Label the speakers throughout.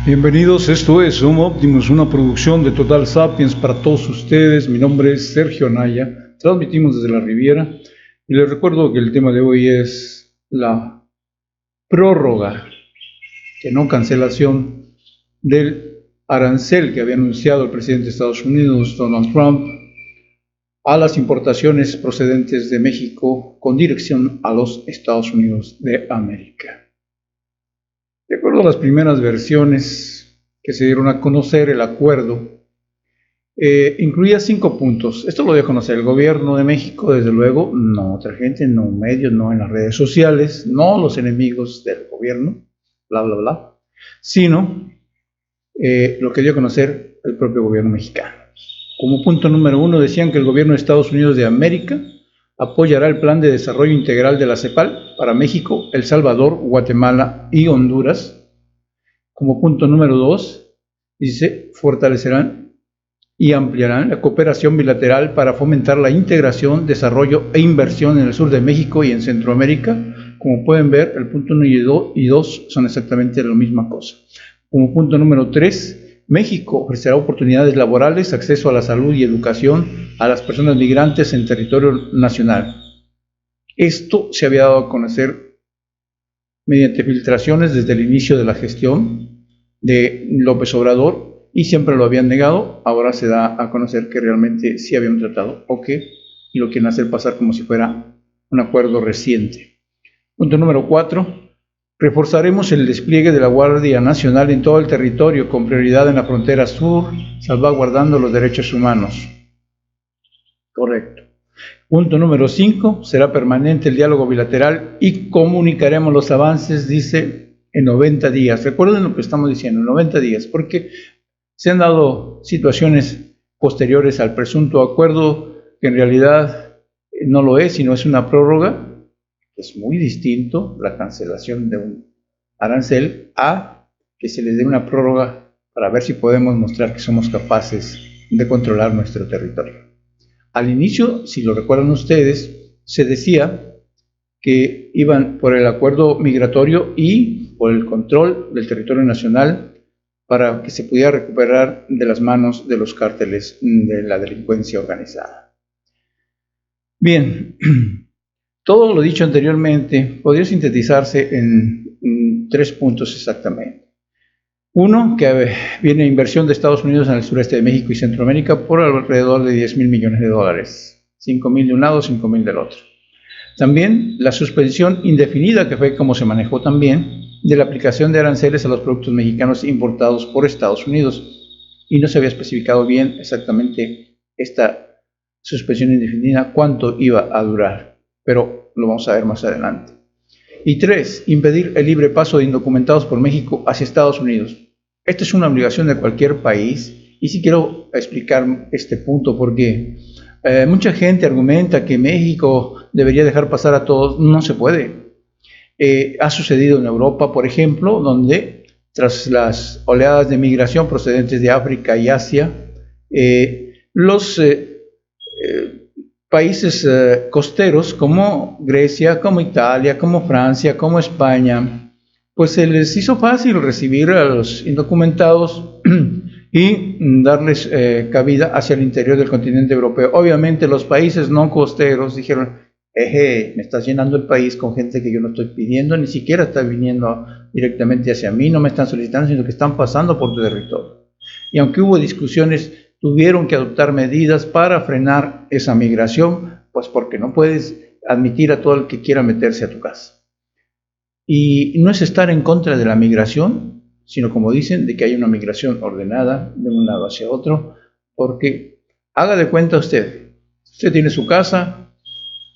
Speaker 1: Bienvenidos, esto es Homo Optimus, una producción de Total Sapiens para todos ustedes. Mi nombre es Sergio Anaya, transmitimos desde la Riviera y les recuerdo que el tema de hoy es la prórroga, que no cancelación, del arancel que había anunciado el presidente de Estados Unidos, Donald Trump, a las importaciones procedentes de México con dirección a los Estados Unidos de América. De acuerdo a las primeras versiones que se dieron a conocer, el acuerdo incluía 5 puntos. Esto lo dio a conocer el gobierno de México, desde luego, no otra gente, no medios, no en las redes sociales, no los enemigos del gobierno, bla, bla, bla, sino lo que dio a conocer el propio gobierno mexicano. Como punto número 1 decían que el gobierno de Estados Unidos de América apoyará el plan de desarrollo integral de la CEPAL para México, El Salvador, Guatemala y Honduras. Como punto número 2, dice, fortalecerán y ampliarán la cooperación bilateral para fomentar la integración, desarrollo e inversión en el sur de México y en Centroamérica. Como pueden ver, el punto 1 y 2 son exactamente la misma cosa. Como punto número 3, México ofrecerá oportunidades laborales, acceso a la salud y educación a las personas migrantes en territorio nacional. Esto se había dado a conocer mediante filtraciones desde el inicio de la gestión de López Obrador y siempre lo habían negado. Ahora se da a conocer que realmente sí había un tratado y lo quieren hacer pasar como si fuera un acuerdo reciente. Punto número 4. Reforzaremos el despliegue de la Guardia Nacional en todo el territorio, con prioridad en la frontera sur, salvaguardando los derechos humanos. Correcto. Punto número 5. Será permanente el diálogo bilateral y comunicaremos los avances, dice, en 90 días. Recuerden lo que estamos diciendo, 90 días, porque se han dado situaciones posteriores al presunto acuerdo que en realidad no lo es, sino es una prórroga. Es muy distinto la cancelación de un arancel a que se les dé una prórroga para ver si podemos mostrar que somos capaces de controlar nuestro territorio. Al inicio, si lo recuerdan ustedes, se decía que iban por el acuerdo migratorio y por el control del territorio nacional para que se pudiera recuperar de las manos de los cárteles de la delincuencia organizada. Bien. Todo lo dicho anteriormente podría sintetizarse en 3 puntos exactamente. 1, que viene inversión de Estados Unidos en el sureste de México y Centroamérica por alrededor de 10,000 millones de dólares. 5,000 de un lado, 5,000 del otro. También la suspensión indefinida, que fue como se manejó también, de la aplicación de aranceles a los productos mexicanos importados por Estados Unidos. Y no se había especificado bien exactamente esta suspensión indefinida, cuánto iba a durar, pero lo vamos a ver más adelante. Y 3, impedir el libre paso de indocumentados por México hacia Estados Unidos. Esta es una obligación de cualquier país y sí quiero explicar este punto porque mucha gente argumenta que México debería dejar pasar a todos. No se puede. Ha sucedido en Europa, por ejemplo, donde tras las oleadas de migración procedentes de África y Asia, los países costeros como Grecia, como Italia, como Francia, como España, pues se les hizo fácil recibir a los indocumentados y darles cabida hacia el interior del continente europeo. Obviamente los países no costeros dijeron, me estás llenando el país con gente que yo no estoy pidiendo, ni siquiera está viniendo directamente hacia mí, no me están solicitando, sino que están pasando por tu territorio. Y aunque hubo discusiones, tuvieron que adoptar medidas para frenar esa migración, pues porque no puedes admitir a todo el que quiera meterse a tu casa. Y no es estar en contra de la migración, sino como dicen, de que hay una migración ordenada de un lado hacia otro, porque haga de cuenta usted tiene su casa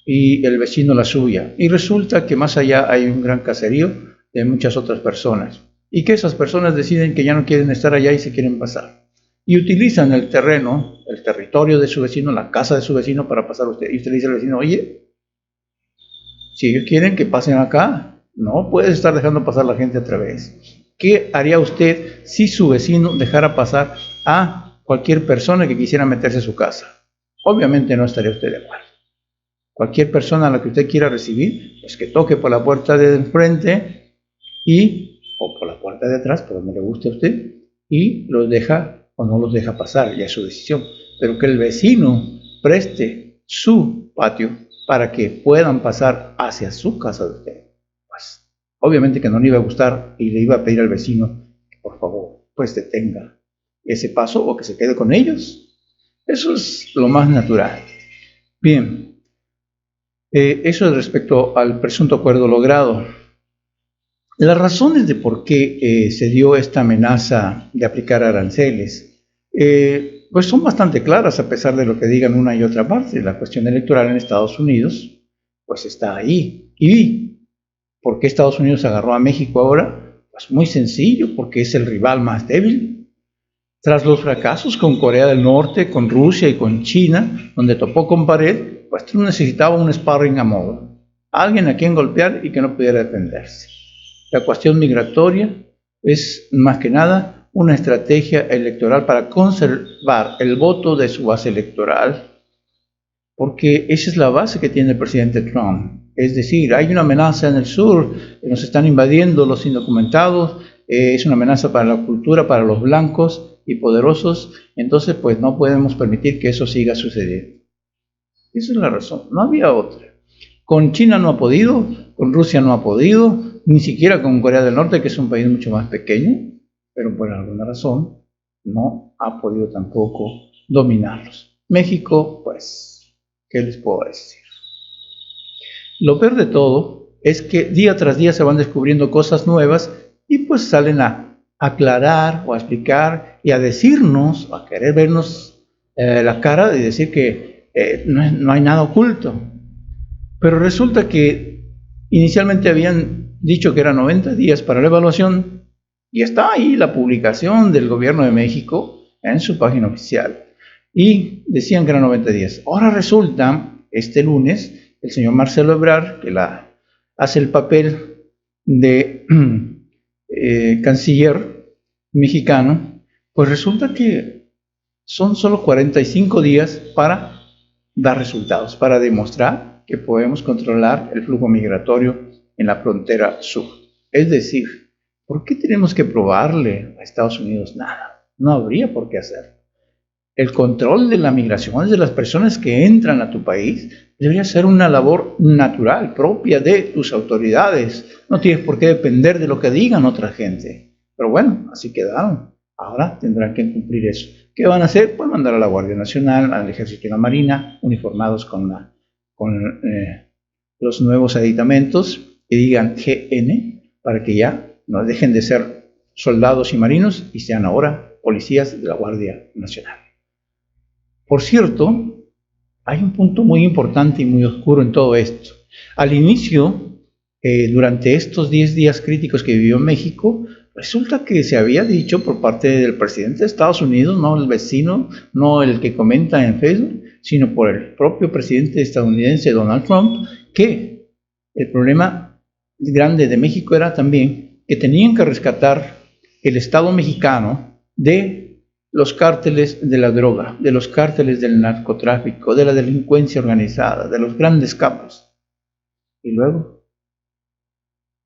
Speaker 1: y el vecino la suya, y resulta que más allá hay un gran caserío de muchas otras personas, y que esas personas deciden que ya no quieren estar allá y se quieren pasar. Y utilizan el terreno, el territorio de su vecino, la casa de su vecino para pasar a usted. Y usted le dice al vecino, oye, si ellos quieren que pasen acá, no puedes estar dejando pasar a la gente a través. ¿Qué haría usted si su vecino dejara pasar a cualquier persona que quisiera meterse a su casa? Obviamente no estaría usted de acuerdo. Cualquier persona a la que usted quiera recibir, pues que toque por la puerta de enfrente o por la puerta parte de atrás, por donde le guste a usted, y los deja o no los deja pasar, ya es su decisión. Pero que el vecino preste su patio para que puedan pasar hacia su casa de usted. Pues, obviamente que no le iba a gustar y le iba a pedir al vecino que por favor, pues detenga ese paso o que se quede con ellos. Eso es lo más natural. Bien, eso es respecto al presunto acuerdo logrado. Las razones de por qué se dio esta amenaza de aplicar aranceles, pues son bastante claras a pesar de lo que digan una y otra parte. La cuestión electoral en Estados Unidos, pues está ahí. ¿Y por qué Estados Unidos agarró a México ahora? Pues muy sencillo, porque es el rival más débil. Tras los fracasos con Corea del Norte, con Rusia y con China, donde topó con pared, pues tú necesitaba un sparring a modo, alguien a quien golpear y que no pudiera defenderse. La cuestión migratoria es más que nada una estrategia electoral para conservar el voto de su base electoral, porque esa es la base que tiene el presidente Trump. Es decir, hay una amenaza en el sur, nos están invadiendo los indocumentados, es una amenaza para la cultura, para los blancos y poderosos, entonces pues no podemos permitir que eso siga sucediendo. Esa es la razón, no había otra. Con China no ha podido, con Rusia no ha podido, ni siquiera con Corea del Norte, que es un país mucho más pequeño, pero por alguna razón no ha podido tampoco dominarlos. México, pues, ¿qué les puedo decir? Lo peor de todo es que día tras día se van descubriendo cosas nuevas y pues salen a aclarar o a explicar y a decirnos, a querer vernos la cara y decir que no hay nada oculto. Pero resulta que inicialmente habían dicho que eran 90 días para la evaluación y está ahí la publicación del gobierno de México en su página oficial y decían que eran 90 días. Ahora resulta, este lunes, el señor Marcelo Ebrard, que hace el papel de canciller mexicano, pues resulta que son solo 45 días para dar resultados, para demostrar que podemos controlar el flujo migratorio en la frontera sur. Es decir, ¿por qué tenemos que probarle a Estados Unidos nada? No habría por qué hacerlo. El control de la migración de las personas que entran a tu país debería ser una labor natural, propia de tus autoridades. No tienes por qué depender de lo que digan otra gente. Pero bueno, así quedaron. Ahora tendrán que cumplir eso. ¿Qué van a hacer? Pues mandar a la Guardia Nacional, al Ejército y la Marina, uniformados con los nuevos aditamentos que digan GN, para que ya no dejen de ser soldados y marinos y sean ahora policías de la Guardia Nacional. Por cierto, hay un punto muy importante y muy oscuro en todo esto. Al inicio, durante estos 10 días críticos que vivió México, resulta que se había dicho por parte del presidente de Estados Unidos, no el vecino, no el que comenta en Facebook, sino por el propio presidente estadounidense Donald Trump, que el problema grande de México era también que tenían que rescatar el Estado mexicano de los cárteles de la droga, de los cárteles del narcotráfico, de la delincuencia organizada, de los grandes capos. Y luego,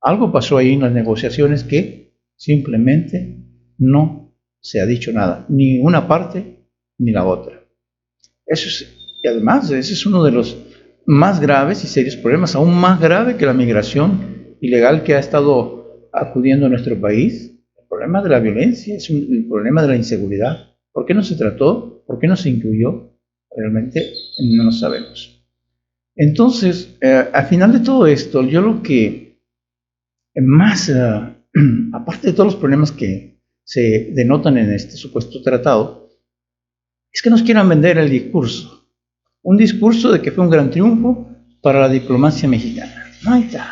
Speaker 1: algo pasó ahí en las negociaciones que simplemente no se ha dicho nada, ni una parte ni la otra. Y además, ese es uno de los más graves y serios problemas, aún más grave que la migración ilegal que ha estado acudiendo a nuestro país. El problema de la violencia es el problema de la inseguridad. ¿Por qué no se trató? ¿Por qué no se incluyó? Realmente no lo sabemos. Entonces, al final de todo esto, yo lo que más, aparte de todos los problemas que se denotan en este supuesto tratado, es que nos quieran vender el discurso. Un discurso de que fue un gran triunfo para la diplomacia mexicana. No hay tal.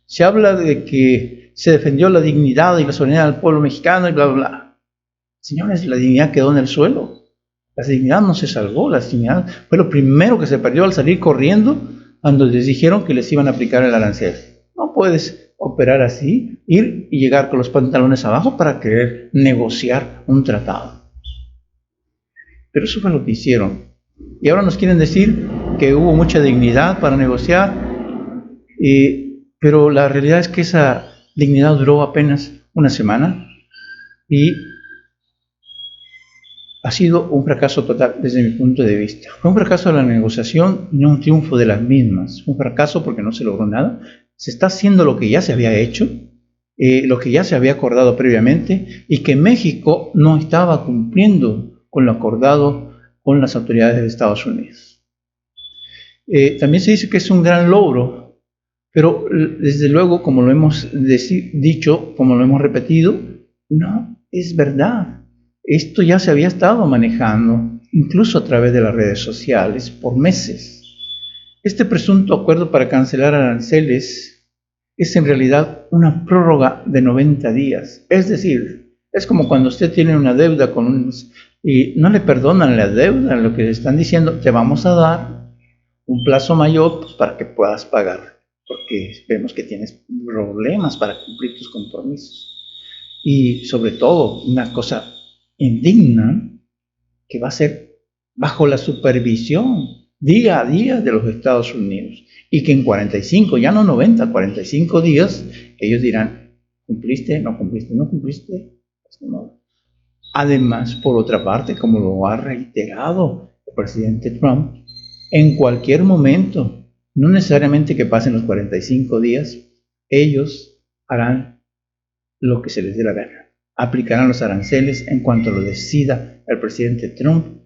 Speaker 1: Se habla de que se defendió la dignidad y la soberanía del pueblo mexicano y bla, bla, bla. Señores, la dignidad quedó en el suelo. La dignidad no se salvó. La dignidad fue lo primero que se perdió al salir corriendo cuando les dijeron que les iban a aplicar el arancel. No puedes operar así, ir y llegar con los pantalones abajo para querer negociar un tratado. Pero eso fue lo que hicieron. Y ahora nos quieren decir que hubo mucha dignidad para negociar, pero la realidad es que esa dignidad duró apenas una semana y ha sido un fracaso total desde mi punto de vista. Fue un fracaso de la negociación y no un triunfo de las mismas. Un fracaso porque no se logró nada. Se está haciendo lo que ya se había hecho, lo que ya se había acordado previamente y que México no estaba cumpliendo con lo acordado con las autoridades de Estados Unidos. También se dice que es un gran logro, pero desde luego, como lo hemos dicho, como lo hemos repetido, no es verdad. Esto ya se había estado manejando, incluso a través de las redes sociales, por meses. Este presunto acuerdo para cancelar aranceles es en realidad una prórroga de 90 días. Es decir, es como cuando usted tiene una deuda y no le perdonan la deuda, lo que le están diciendo, te vamos a dar un plazo mayor pues, para que puedas pagar, porque vemos que tienes problemas para cumplir tus compromisos. Y sobre todo, una cosa indigna, que va a ser bajo la supervisión día a día de los Estados Unidos, y que en 45, ya no 90, 45 días, ellos dirán, ¿cumpliste? ¿No cumpliste? ¿No cumpliste? Pues no. Además, por otra parte, como lo ha reiterado el presidente Trump, en cualquier momento, no necesariamente que pasen los 45 días, ellos harán lo que se les dé la gana. Aplicarán los aranceles en cuanto lo decida el presidente Trump,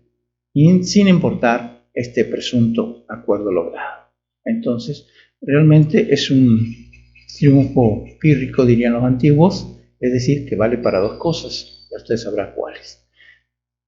Speaker 1: y sin importar este presunto acuerdo logrado. Entonces, realmente es un triunfo pírrico, dirían los antiguos, es decir, que vale para dos cosas, ya usted sabrá cuáles.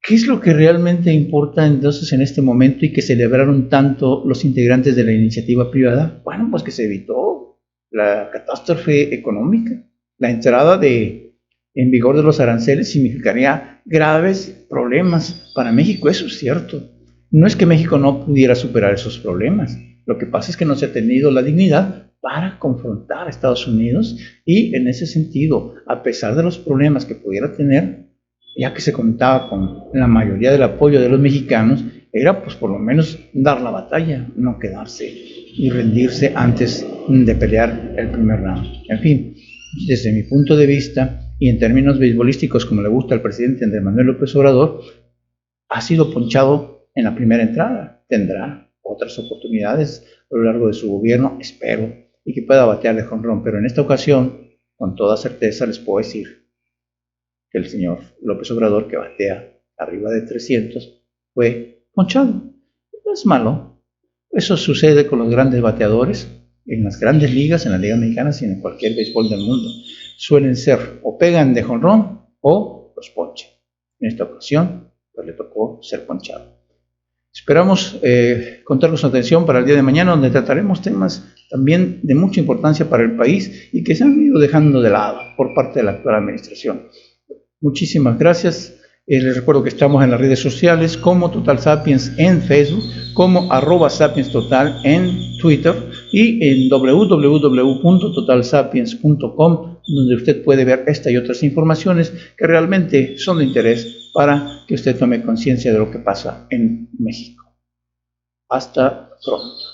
Speaker 1: ¿Qué es lo que realmente importa entonces en este momento y que celebraron tanto los integrantes de la iniciativa privada? Bueno, pues que se evitó la catástrofe económica. La entrada en vigor de los aranceles significaría graves problemas para México, eso es cierto. No es que México no pudiera superar esos problemas, lo que pasa es que no se ha tenido la dignidad para confrontar a Estados Unidos y en ese sentido, a pesar de los problemas que pudiera tener, ya que se contaba con la mayoría del apoyo de los mexicanos, era pues por lo menos dar la batalla, no quedarse y rendirse antes de pelear el primer round. En fin, desde mi punto de vista y en términos beisbolísticos, como le gusta al presidente Andrés Manuel López Obrador, ha sido ponchado en la primera entrada. Tendrá otras oportunidades a lo largo de su gobierno, espero, y que pueda batear de jonrón, pero en esta ocasión, con toda certeza les puedo decir que el señor López Obrador, que batea arriba de 300, fue ponchado. No es malo. Eso sucede con los grandes bateadores en las grandes ligas, en las ligas mexicanas y en cualquier béisbol del mundo. Suelen ser o pegan de jonrón o los ponchan. En esta ocasión, pues le tocó ser ponchado. Esperamos contar con su atención para el día de mañana, donde trataremos temas también de mucha importancia para el país y que se han ido dejando de lado por parte de la actual administración. Muchísimas gracias. Les recuerdo que estamos en las redes sociales como Total Sapiens en Facebook, como @sapienstotal en Twitter y en www.totalsapiens.com, donde usted puede ver esta y otras informaciones que realmente son de interés para que usted tome conciencia de lo que pasa en México. Hasta pronto.